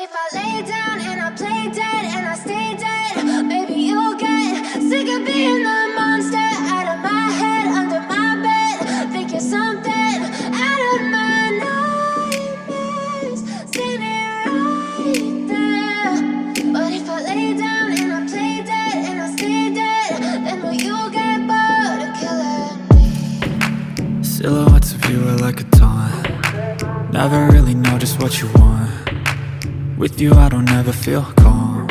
if I lay down and I play dead and I stay dead, maybe you'll get sick of being the monster out of my head, under my bed. Think you're something out of my nightmares, standing right there. But if I lay down and I play dead and I stay dead, then will you get bored of killing me? Silhouettes of you are like a taunt. Never really know just what you want. With you I don't ever feel calm.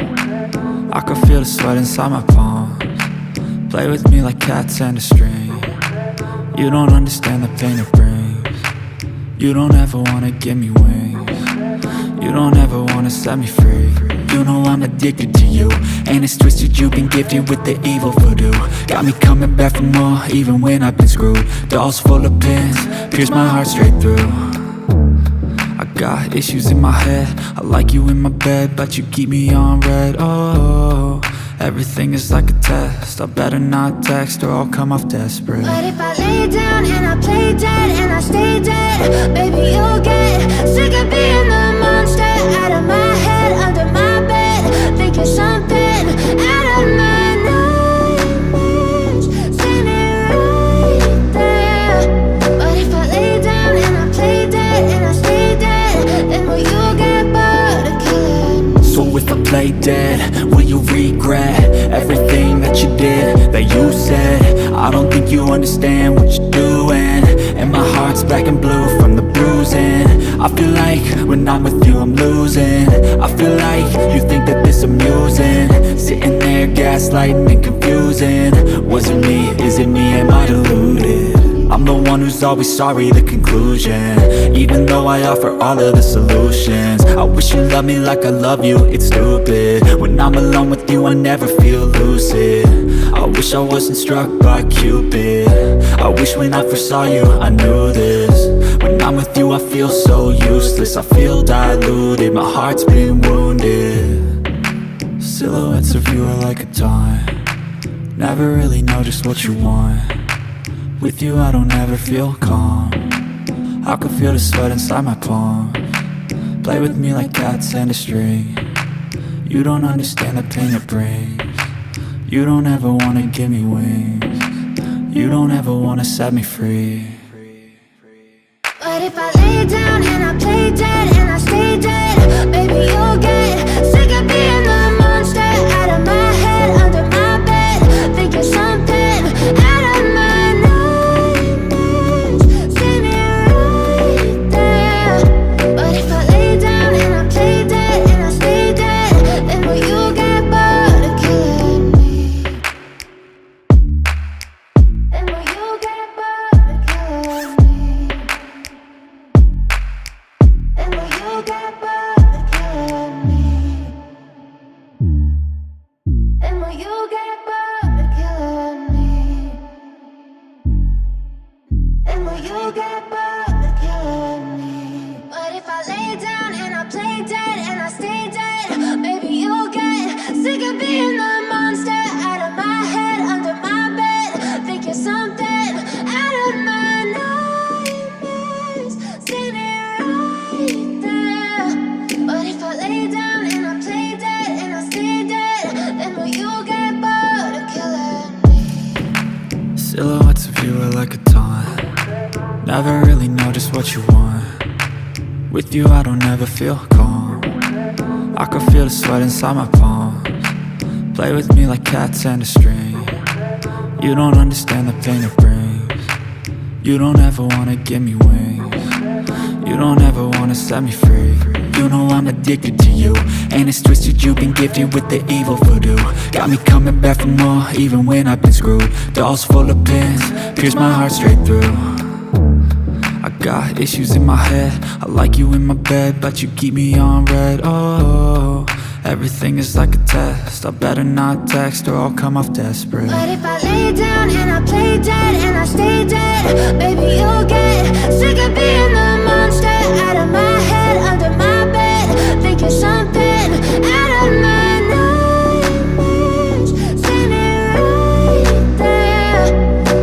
I can feel the sweat inside my palms. Play with me like cats and a string. You don't understand the pain it brings. You don't ever wanna give me wings. You don't ever wanna set me free. You know I'm addicted to you, and it's twisted, you've been gifted with the evil voodoo. Got me coming back for more, even when I've been screwed. Dolls full of pins, pierce my heart straight through. I got issues in my head, I like you in my bed, but you keep me on red. Oh, everything is like a test, I better not text or I'll come off desperate. But if I lay down and I play dead and I stay dead, baby you'll get sick of being the monster out of my head, under my bed. Think you're something out of my nightmares, standing right there. But if I lay down and I play dead and I stay dead, then will you get bored of killing me? So if I play dead, will you regret everything that you did, that you said? I don't think you understand what you're doing, and my heart's black and blue from the bruising. I feel like when I'm with you I'm losing. I feel like you think that this amusing, sitting there gaslighting and confusing. Was it me? Is it me? Am I deluded? I'm the one who's always sorry, the conclusion, even though I offer all of the solutions. I wish you loved me like I love you, it's stupid. When I'm alone with you I never feel lucid. I wish I wasn't struck by Cupid. I wish when I first saw you I knew this. When I'm with you I feel so useless, I feel diluted, my heart's been wounded. Silhouettes of you are like a taunt. Never really know just what you want. With you I don't ever feel calm. I can feel the sweat inside my palms. Play with me like cats and a string. You don't understand the pain it brings. You don't ever wanna give me wings. You don't ever wanna set me free. But if I lay down and I play dead and I stay dead, baby you'll get sick of being the monster out of my head, under my bed. Think you're something out of my nightmares, standing right there. But if I lay down and I play dead and I stay dead, then will you get bored of killing me? Then will you get bored of killing me? And will you get bored of killing me? And will you get bored of killing me? And will you get bored of killing me? But if I lay down and I play dead and I stay dead, baby you'll get sick of being the monster out of my head, under my bed. Think you're something out of my nightmares, standing right there. But if I lay down and I play dead and I stay dead, then will you get bored of killing me? Silhouettes of you are like a taunt. Never really know just what you want. With you I don't ever feel calm. I can feel the sweat inside my palms. Play with me like cats and a string. You don't understand the pain it brings. You don't ever wanna give me wings. You don't ever wanna set me free. You know I'm addicted to you, and it's twisted, you've been gifted with the evil voodoo. Got me coming back for more, even when I've been screwed. Dolls full of pins, pierce my heart straight through. I got issues in my head, I like you in my bed, but you keep me on red. Oh, everything is like a test, I better not text or I'll come off desperate. But if I lay down and I play dead and I stay dead, baby you'll get sick of being the monster out of my head, under my bed. Think you're something out of my nightmares, standing right there.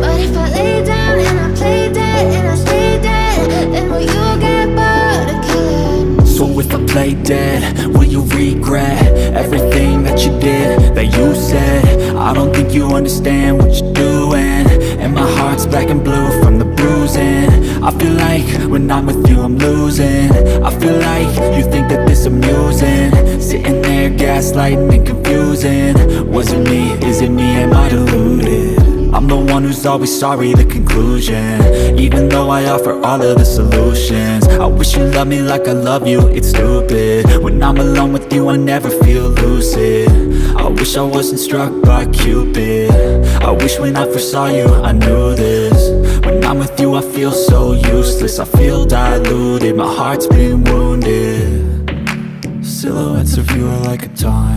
But if I lay down and I play dead and I stay dead, then will you get bored of killing me? So if ever play dead? Will you regret everything that you did, that you said? I don't think you understand what you're doing, and my heart's black and blue from the bruising. I feel like when I'm with you I'm losing. I feel like you think that this amusing, sitting there gaslighting and confusing. Was it me? Is it me? Am I deluded? I'm the one who's always sorry, the conclusion, even though I offer all of the solutions. I wish you loved me like I love you, it's stupid. When I'm alone with you I never feel lucid. I wish I wasn't struck by Cupid. I wish when I first saw you I knew this. When I'm with you I feel so useless, I feel diluted, my heart's been wounded. Silhouettes of you are like a taunt,